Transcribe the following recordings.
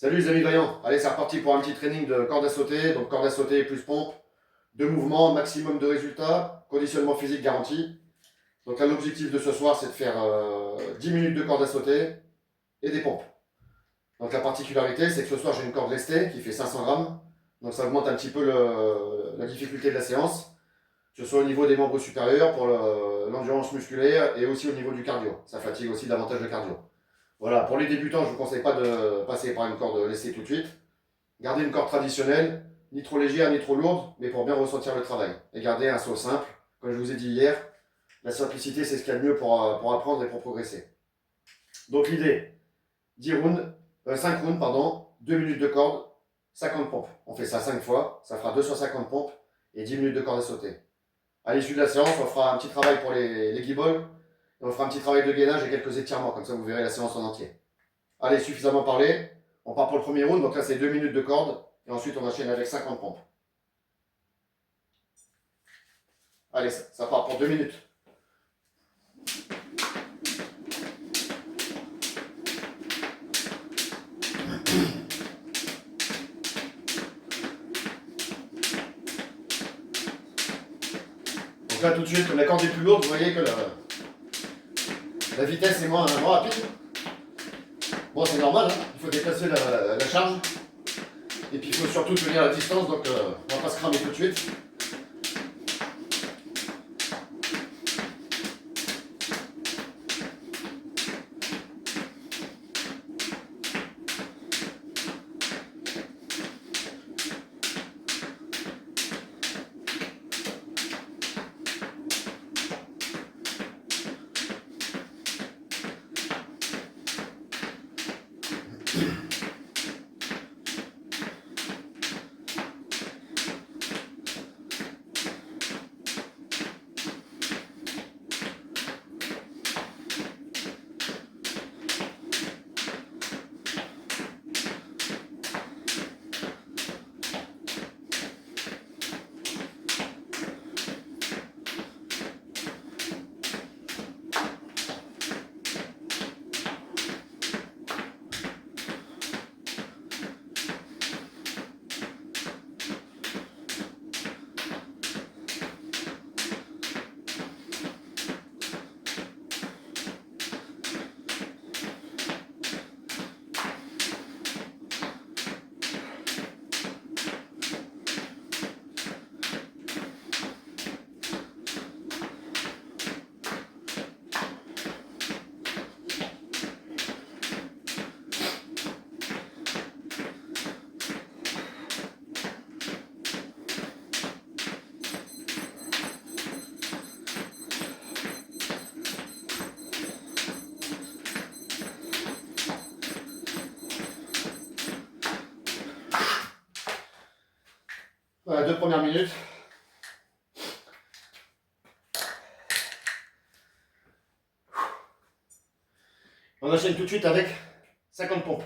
Salut les amis vaillants, allez c'est reparti pour un petit training de corde à sauter, donc corde à sauter plus pompe, 2 mouvements, maximum de résultats, conditionnement physique garanti. Donc là l'objectif de ce soir c'est de faire 10 minutes de corde à sauter et des pompes. Donc la particularité c'est que ce soir j'ai une corde lestée qui fait 500 grammes, donc ça augmente un petit peu la difficulté de la séance, que ce soit au niveau des membres supérieurs pour l'endurance musculaire et aussi au niveau du cardio, ça fatigue aussi davantage le cardio. Voilà, pour les débutants, je ne vous conseille pas de passer par une corde lestée tout de suite. Gardez une corde traditionnelle, ni trop légère ni trop lourde, mais pour bien ressentir le travail. Et gardez un saut simple. Comme je vous ai dit hier, la simplicité, c'est ce qu'il y a de mieux pour apprendre et pour progresser. Donc l'idée, 5 rounds, 2 minutes de corde, 50 pompes. On fait ça 5 fois, ça fera 250 pompes et 10 minutes de corde à sauter. À l'issue de la séance, on fera un petit travail pour les guibolles, et on fera un petit travail de gainage et quelques étirements, comme ça vous verrez la séance en entier. Allez, suffisamment parlé. On part pour le premier round, donc là c'est 2 minutes de corde, et ensuite on enchaîne avec 50 pompes. Allez, ça part pour 2 minutes. Donc là tout de suite, comme la corde est plus lourde, vous voyez que la vitesse est moins rapide. Bon, c'est normal, hein, il faut déplacer la charge. Et puis il faut surtout tenir la distance, donc on va pas se cramer tout de suite. Voilà, 2 premières minutes. On enchaîne tout de suite avec 50 pompes.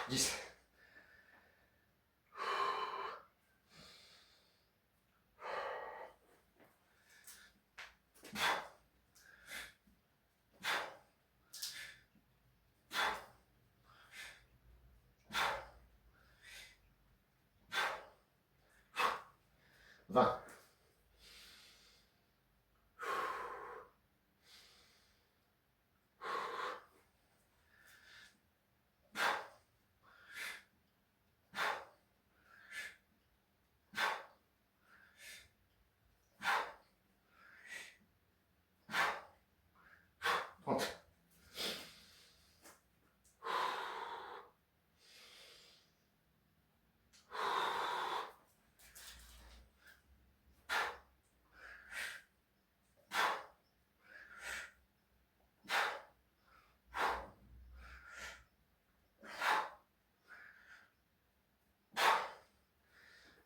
Dix. Vingt.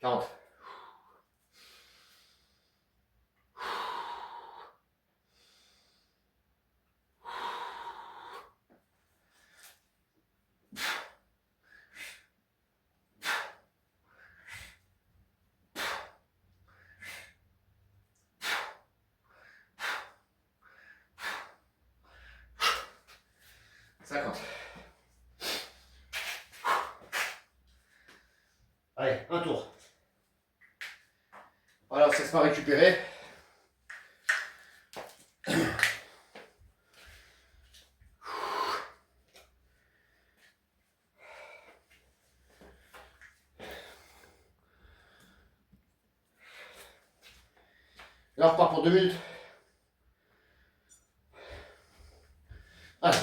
Quarante. 50. Allez, un tour. Voilà, on ne se laisse pas récupérer. Là, on repart pour 2 minutes. Allez.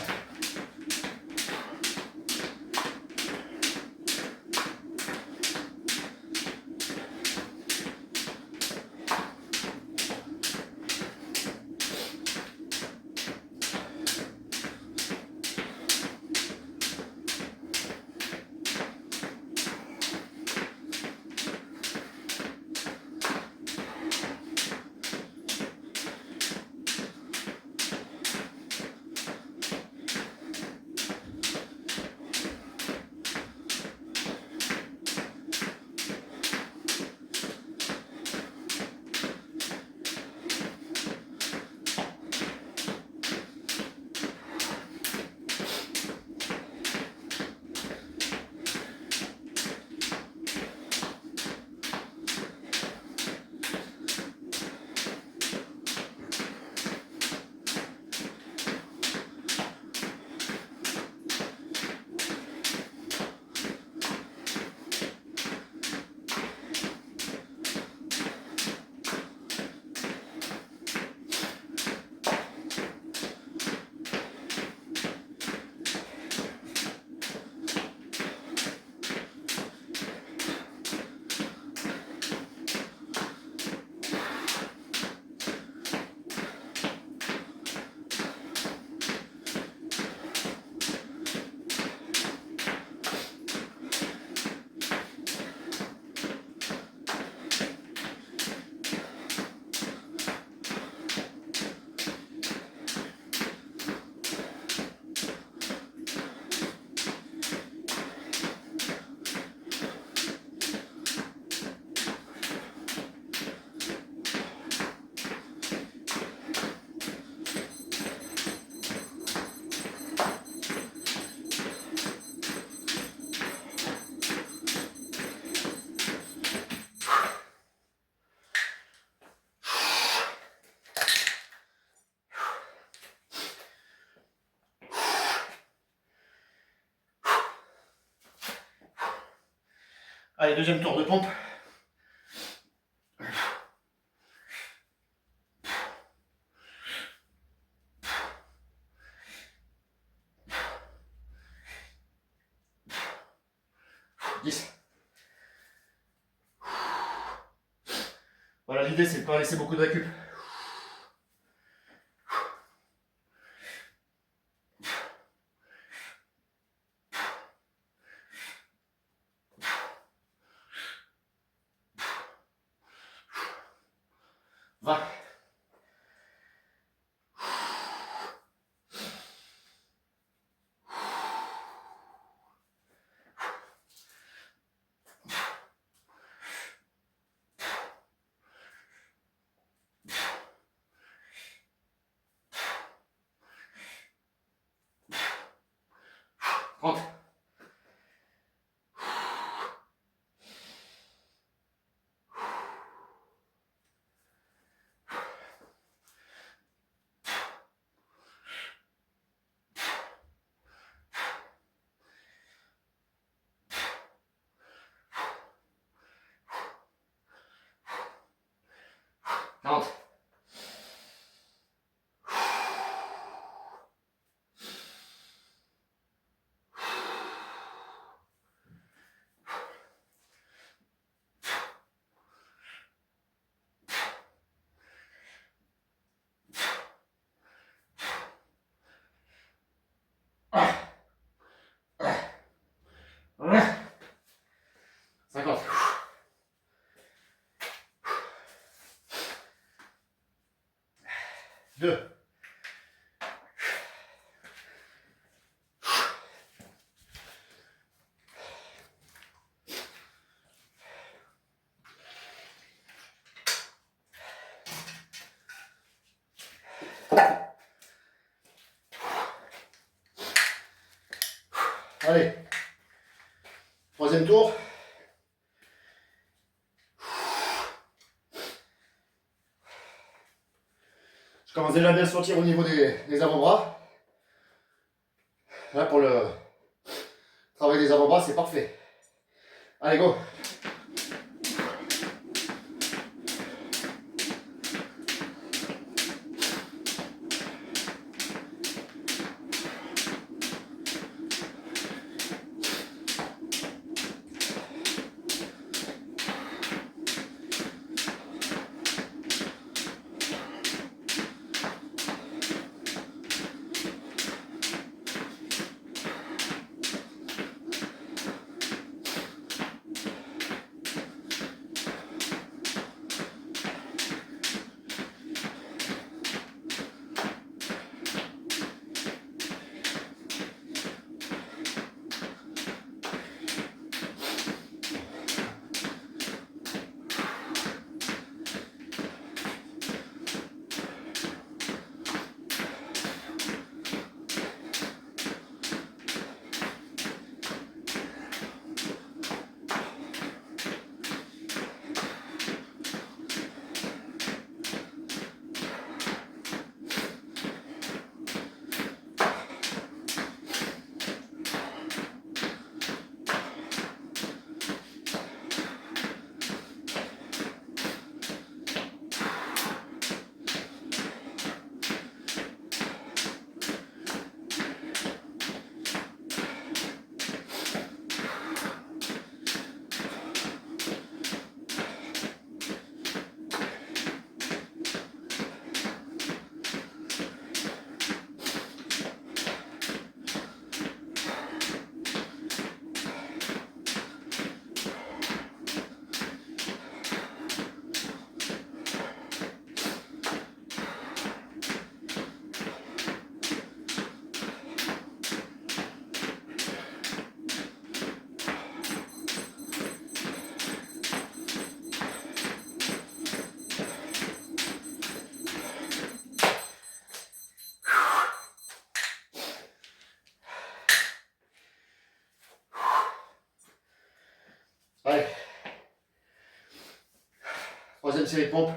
Allez, deuxième tour de pompe. Voilà, l'idée c'est de ne pas laisser beaucoup de récup. Va. Rentre. Rentre. Ah. Ah. Ah. 50. 2. Allez. Troisième tour. Je commence déjà à bien sentir au niveau des avant-bras. Là, pour le travail des avant-bras, c'est parfait. Allez, go. Allez. Troisième série de pompes.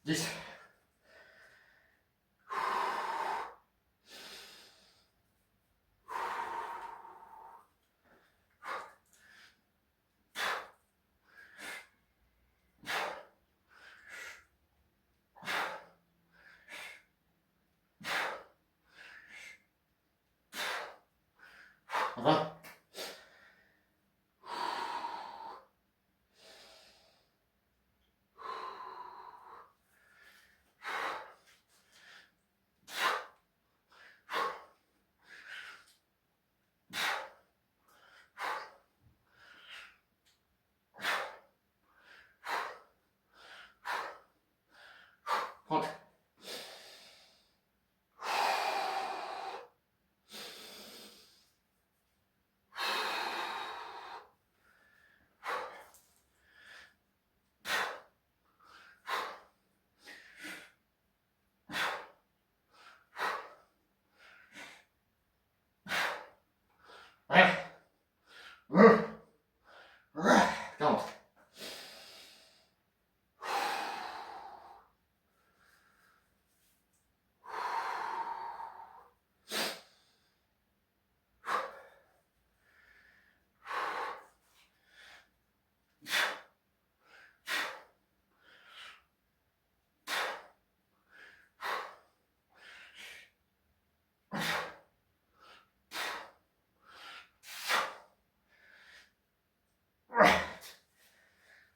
Dix. Vingt. Trente. Ouais. 40.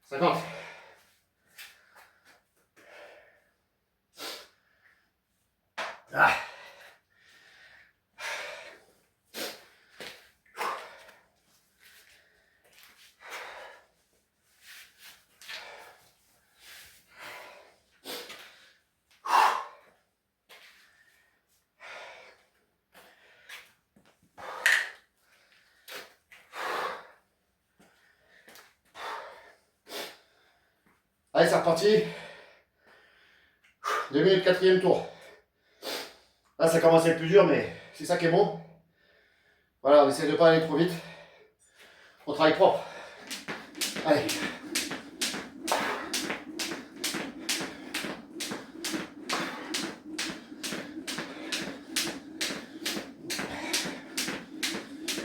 Cinquante. Ah. Allez, c'est reparti. 2 minutes, quatrième tour. Là, ça commence à être plus dur, mais c'est ça qui est bon. Voilà, on essaie de ne pas aller trop vite. On travaille propre. Allez.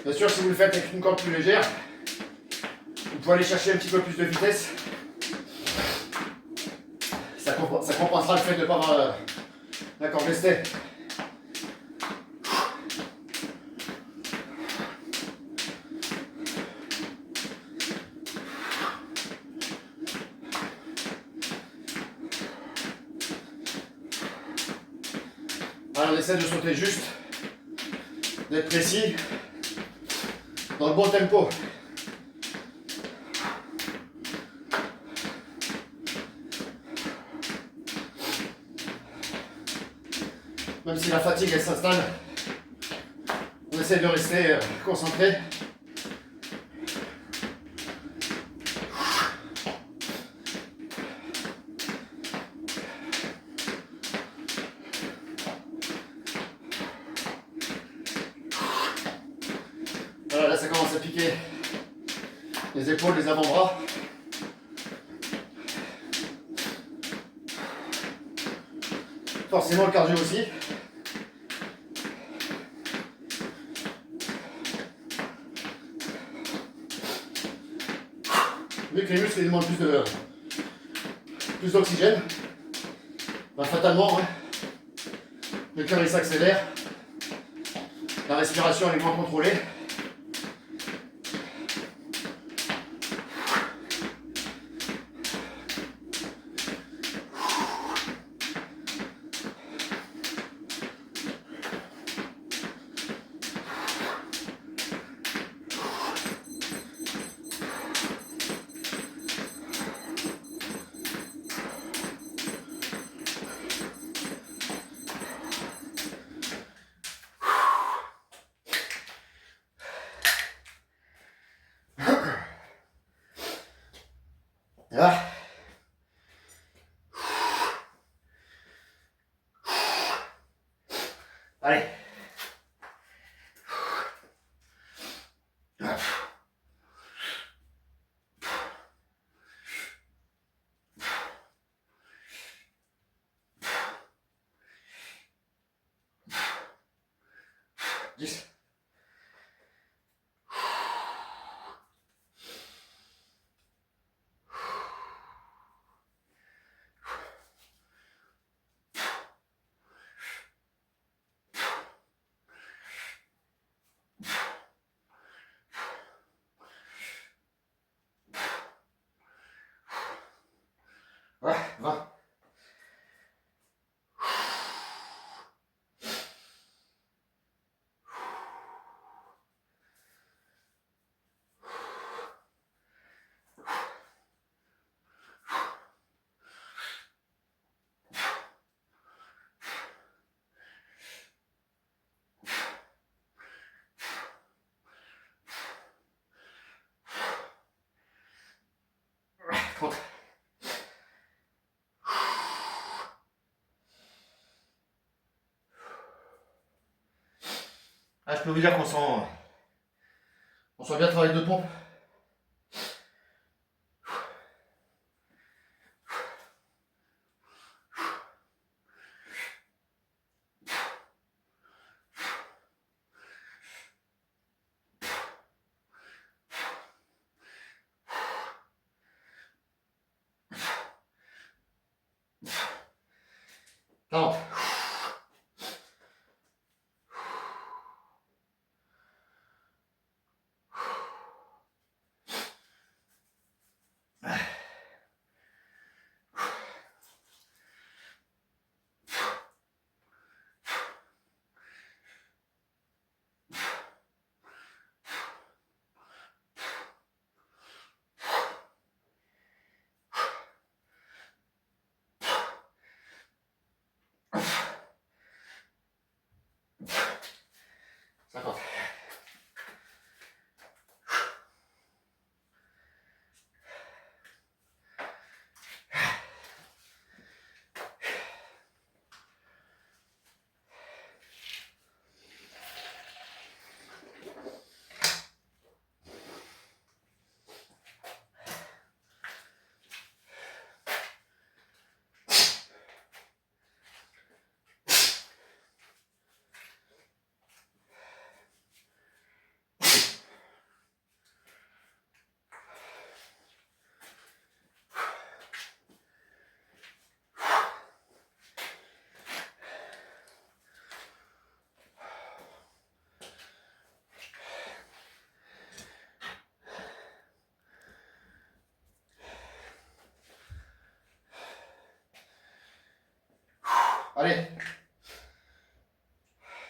Bien sûr, si vous le faites avec une corde plus légère, vous pouvez aller chercher un petit peu plus de vitesse. Ça compensera le fait de ne pas avoir la corde lestée. Alors, on essaie de sauter juste, d'être précis, dans le bon tempo. Même si la fatigue elle s'installe, on essaie de rester concentré. Voilà, là ça commence à piquer les épaules, les avant-bras. Forcément le cardio aussi. Vu que les muscles ils demandent plus d'oxygène, ben, fatalement, hein, le cœur il s'accélère, la respiration elle est moins contrôlée. Ah. Allez. Dix. Ouais, 20. Trente. Ah, je peux vous dire on sent bien travailler de pompe. Quarante. Cinquante. Allez.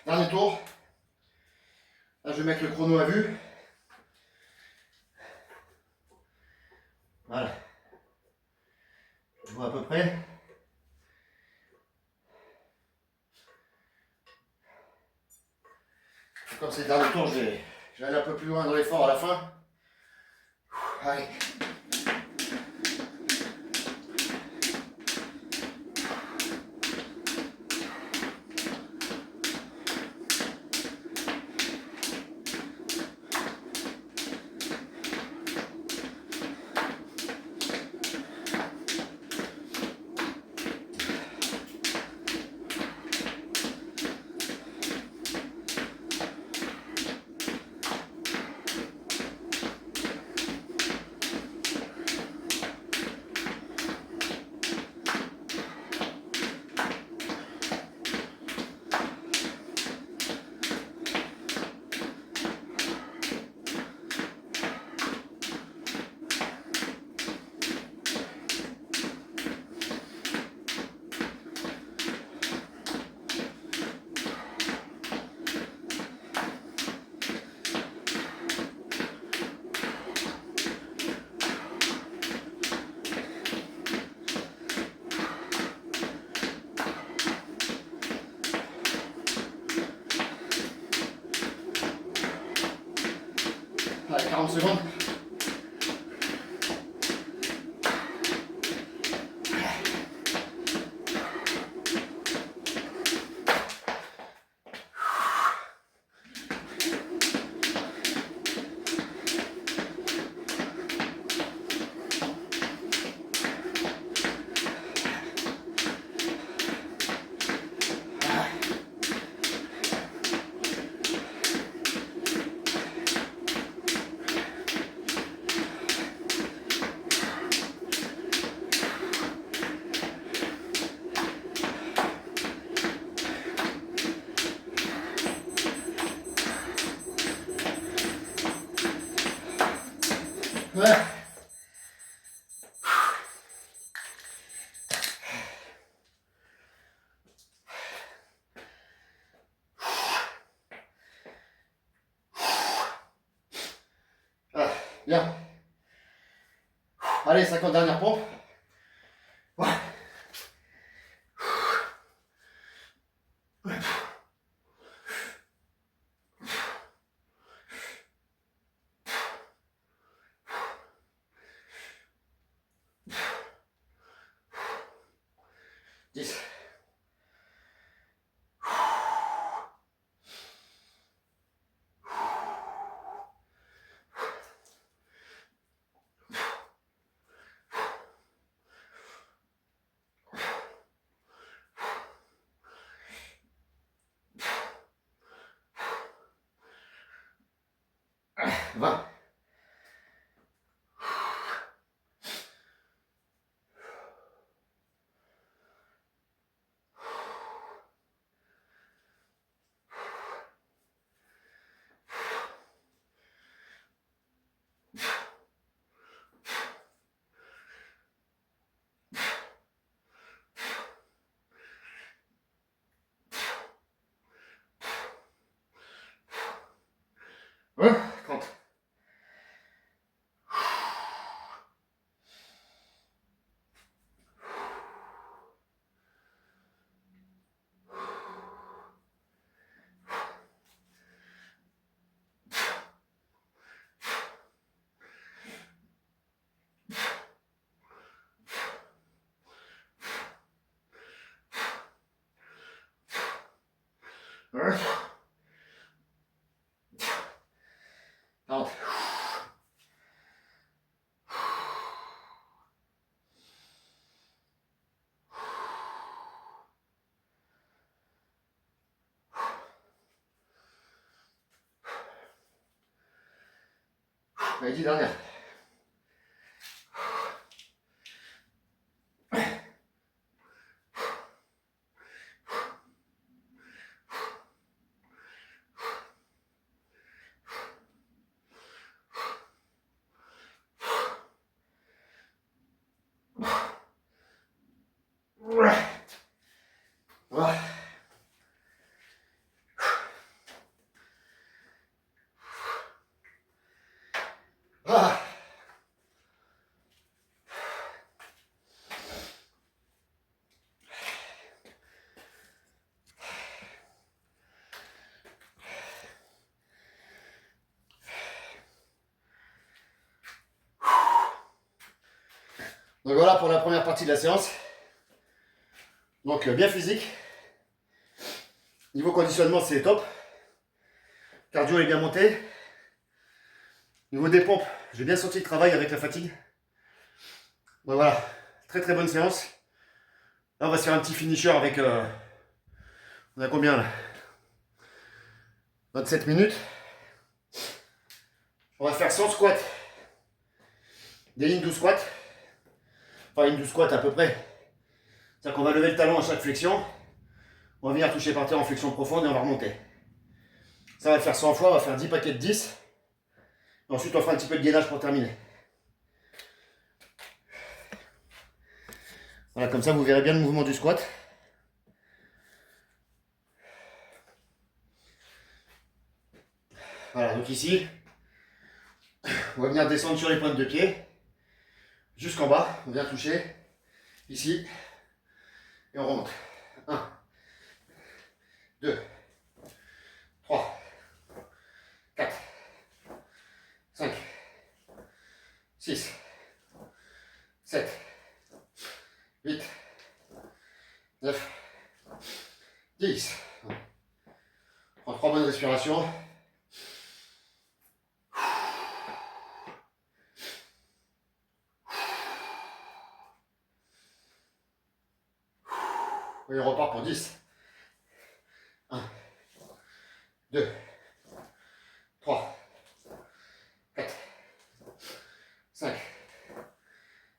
Dernier tour. Là, je vais mettre le chrono à vue. Voilà. Je vois à peu près. Comme c'est le dernier tour, je vais aller un peu plus loin dans l'effort à la fin. Allez. Allez, 40 secondes. Ouais. Ah, bien. Allez, 50 dernières pompes. Ouais. Va. Ouais, 30. Ouais. 40. Allez, 10 dernières. Ouais. Voilà. Donc voilà pour la première partie de la séance. Donc bien physique. Niveau conditionnement, c'est top. Cardio est bien monté. Niveau des pompes, j'ai bien senti le travail avec la fatigue. Donc voilà, très très bonne séance. Là, on va se faire un petit finisher avec... on a combien là? 27 minutes. On va faire 100 squats. Des lignes 12 squats. Enfin, une 12 squats à peu près. C'est-à-dire qu'on va lever le talon à chaque flexion. On va venir toucher par terre en flexion profonde et on va remonter. Ça va le faire 100 fois, on va faire 10 paquets de 10. Et ensuite, on fera un petit peu de gainage pour terminer. Voilà, comme ça, vous verrez bien le mouvement du squat. Voilà, donc ici, on va venir descendre sur les pointes de pied. Jusqu'en bas, on vient toucher. Ici. Et on remonte. 1, 2, 3, 4, 5, 6, 7, 8, 9, 10. On prend 3 bonnes respirations. Et on repart pour 10. 1, 2, 3, 4, 5,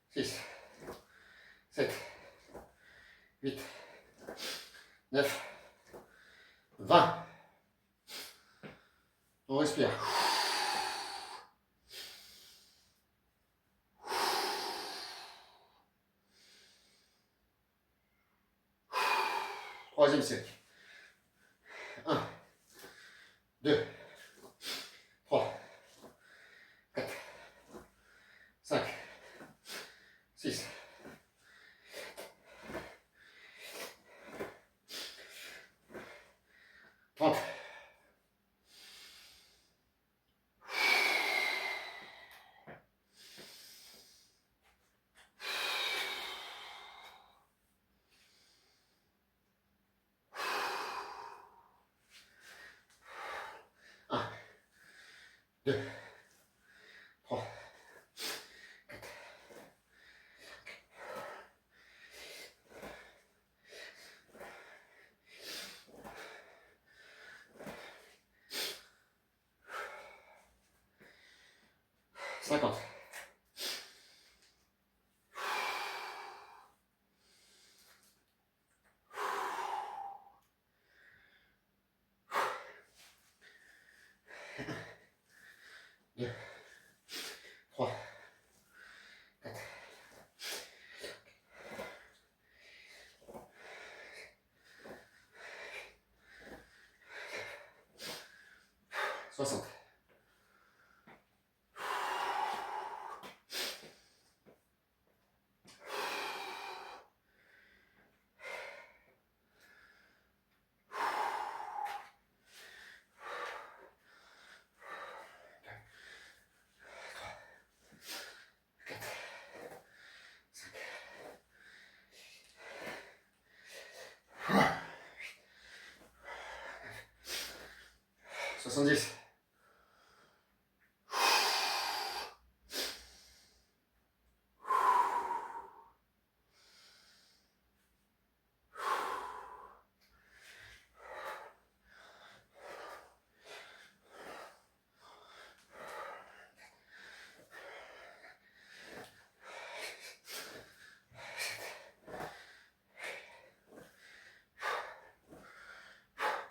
6, 7, 8, 9, 20. On respire. Troisième cercle. 1, 2, 3, 4, 5, 6, 30. Un, 2, 3, 4, 50. 2, 3, 4, 60. 70.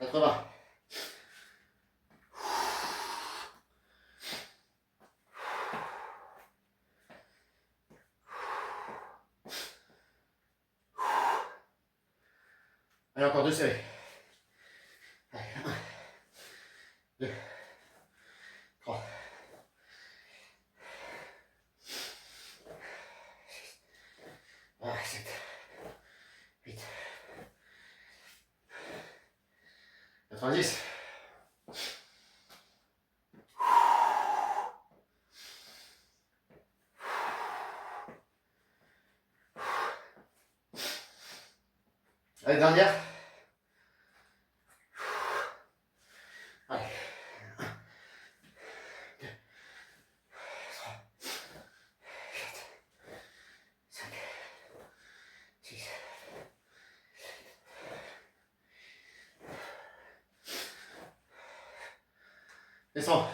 80. Allez, encore 2 séries. Allez, 1, 2, 3, 7, 8, 90. 1, Allez, dernière. Allez. 6. Descends.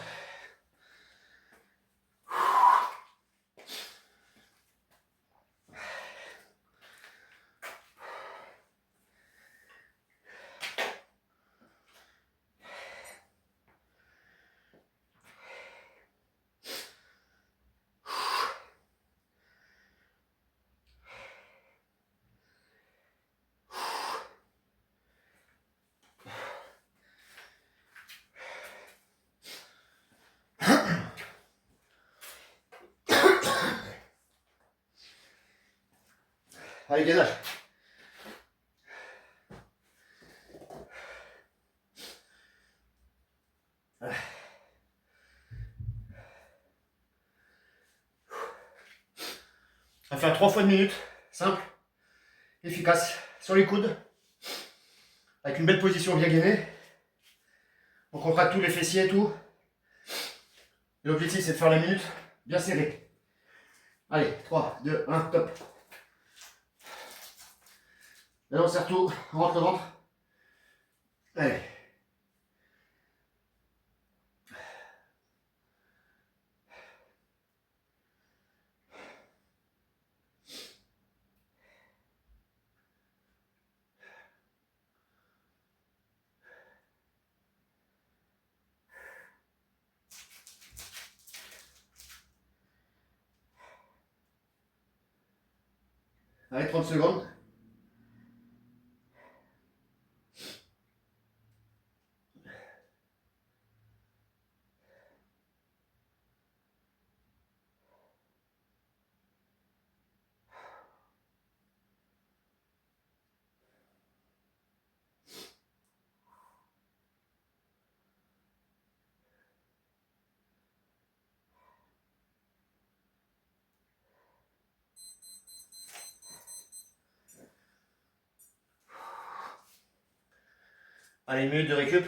Allez, gainage. On va faire 3 fois de minute. Simple, efficace. Sur les coudes. Avec une belle position bien gainée. On contracte tous les fessiers et tout. Et l'objectif, c'est de faire la minute bien serrée. Allez, 3, 2, 1, top. Et là, on serre tout, on rentre le ventre. Allez. Allez, 30 secondes. Allez, une minute de récup.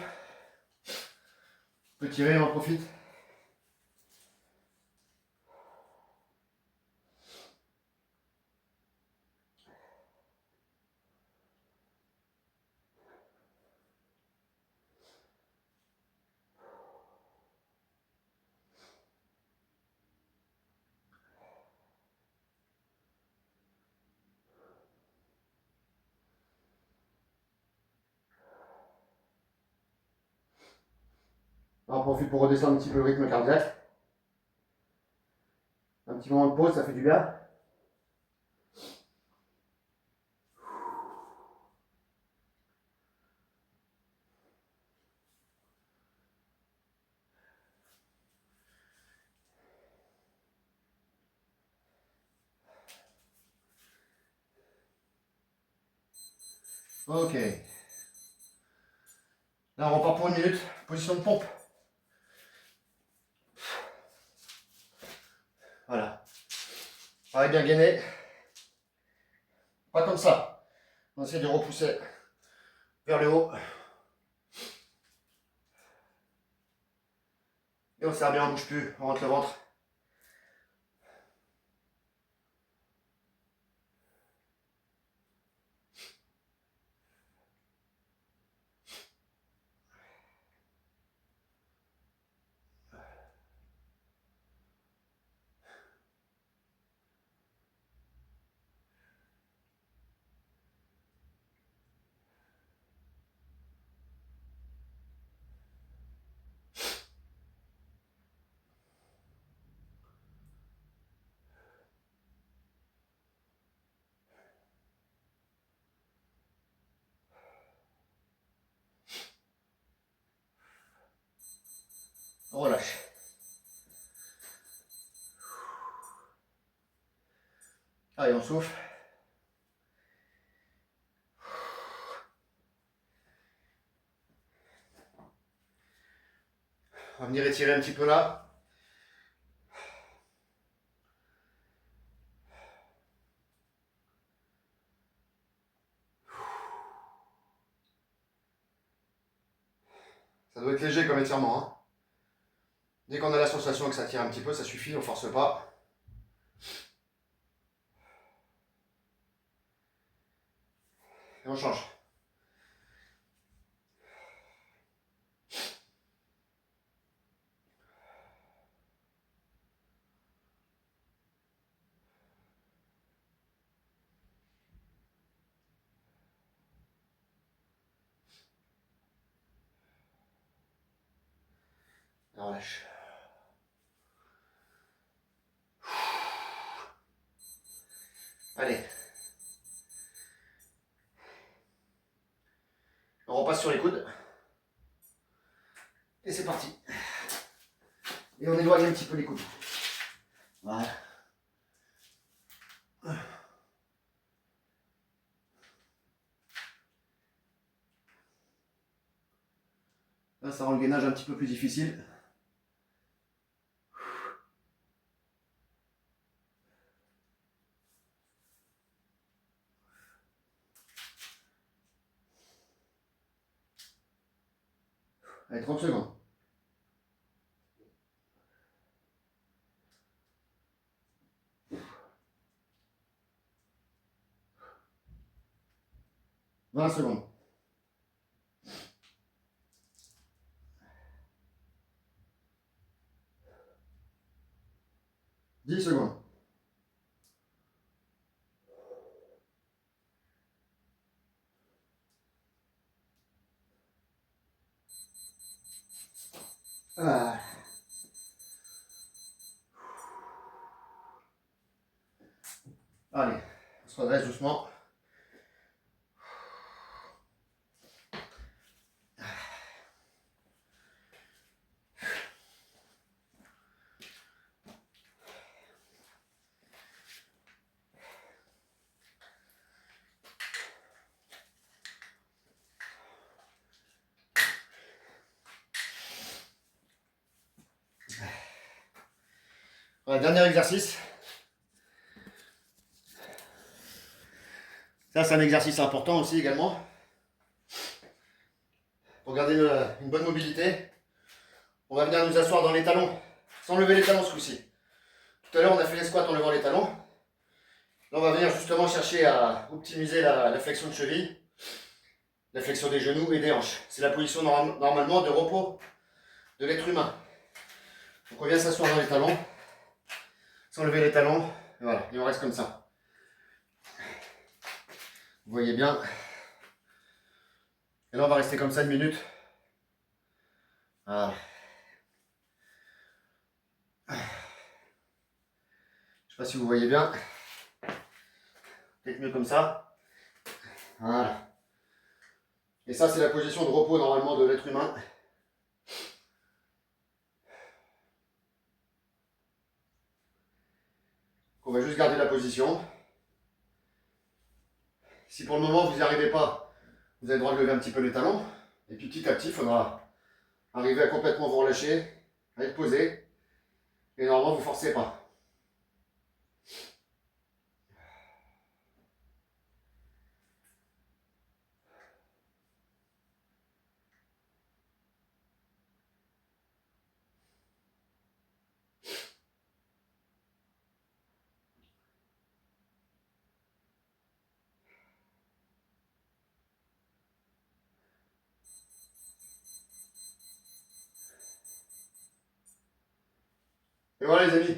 On peut tirer, on en profite. On en profite pour redescendre un petit peu le rythme cardiaque. Un petit moment de pause, ça fait du bien. Ok. Là, on repart pour une minute. Position de pompe. Voilà. Pareil, bien gainé. Pas comme ça. On essaie de repousser vers le haut. Et on serre bien, on bouge plus. On rentre le ventre. On relâche. Allez, on souffle. On va venir étirer un petit peu là. être léger comme étirement. Hein. Dès qu'on a la sensation que ça tire un petit peu, ça suffit, on ne force pas. Et on change. Et on lâche. Allez. On repasse sur les coudes. Et c'est parti. Et on éloigne un petit peu les coudes. Voilà. Là, ça rend le gainage un petit peu plus difficile. Allez, 30 secondes. « 20 secondes. 10 secondes. Ah. Allez, on se redresse doucement. Voilà, dernier exercice. Ça, c'est un exercice important aussi également. Pour garder une bonne mobilité, on va venir nous asseoir dans les talons, sans lever les talons ce coup-ci. Tout à l'heure, on a fait les squats en levant les talons. Là, on va venir justement chercher à optimiser la flexion de cheville, la flexion des genoux et des hanches. C'est la position normalement de repos de l'être humain. Donc on vient s'asseoir dans les talons, sans lever les talons, et voilà, et on reste comme ça. Vous voyez bien. Et là on va rester comme ça une minute. Voilà. Je ne sais pas si vous voyez bien. Peut-être mieux comme ça. Voilà. Et ça c'est la position de repos normalement de l'être humain. On va juste garder la position. Si pour le moment vous n'y arrivez pas, vous avez le droit de lever un petit peu les talons. Et puis petit à petit, il faudra arriver à complètement vous relâcher, à être posé. Et normalement, vous ne forcez pas. Et voilà les amis.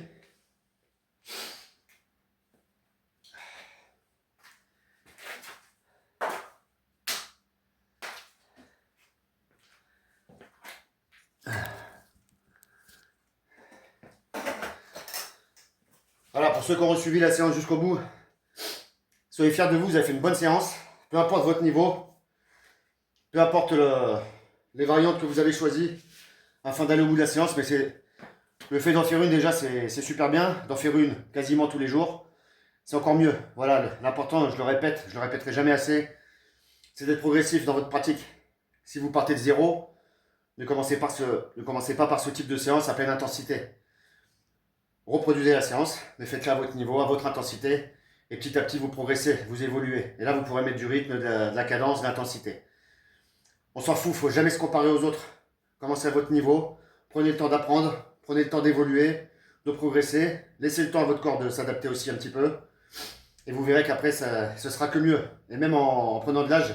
Voilà, pour ceux qui ont suivi la séance jusqu'au bout, soyez fiers de vous, vous avez fait une bonne séance. Peu importe votre niveau, peu importe les variantes que vous avez choisies afin d'aller au bout de la séance, mais c'est le fait d'en faire une déjà, c'est super bien. D'en faire une quasiment tous les jours, c'est encore mieux. Voilà, l'important, je le répète, je le répéterai jamais assez, c'est d'être progressif dans votre pratique. Si vous partez de zéro, ne commencez pas par ce type de séance à pleine intensité. Reproduisez la séance, mais faites-la à votre niveau, à votre intensité, et petit à petit vous progressez, vous évoluez. Et là vous pourrez mettre du rythme, de la cadence, de l'intensité. On s'en fout, il ne faut jamais se comparer aux autres. commencez à votre niveau, prenez le temps d'apprendre, prenez le temps d'évoluer, de progresser, laissez le temps à votre corps de s'adapter aussi un petit peu, et vous verrez qu'après, ce sera que mieux. Et même en prenant de l'âge,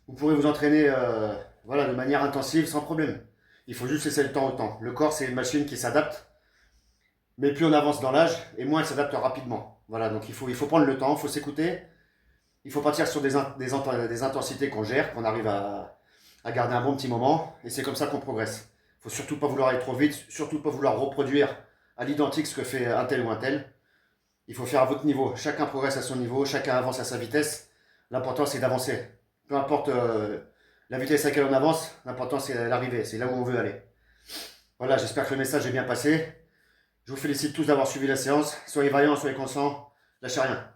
vous pourrez vous entraîner voilà, de manière intensive sans problème. Il faut juste laisser le temps au temps. Le corps, c'est une machine qui s'adapte, mais plus on avance dans l'âge, et moins elle s'adapte rapidement. Voilà, donc il faut prendre le temps, il faut s'écouter, il faut partir sur des intensités qu'on gère, qu'on arrive à garder un bon petit moment, et c'est comme ça qu'on progresse. Il ne faut surtout pas vouloir aller trop vite, surtout pas vouloir reproduire à l'identique ce que fait un tel ou un tel. Il faut faire à votre niveau. Chacun progresse à son niveau, chacun avance à sa vitesse. L'important, c'est d'avancer. Peu importe la vitesse à laquelle on avance, l'important, c'est l'arrivée, c'est là où on veut aller. Voilà, j'espère que le message est bien passé. Je vous félicite tous d'avoir suivi la séance. Soyez vaillants, soyez conscients, lâchez rien.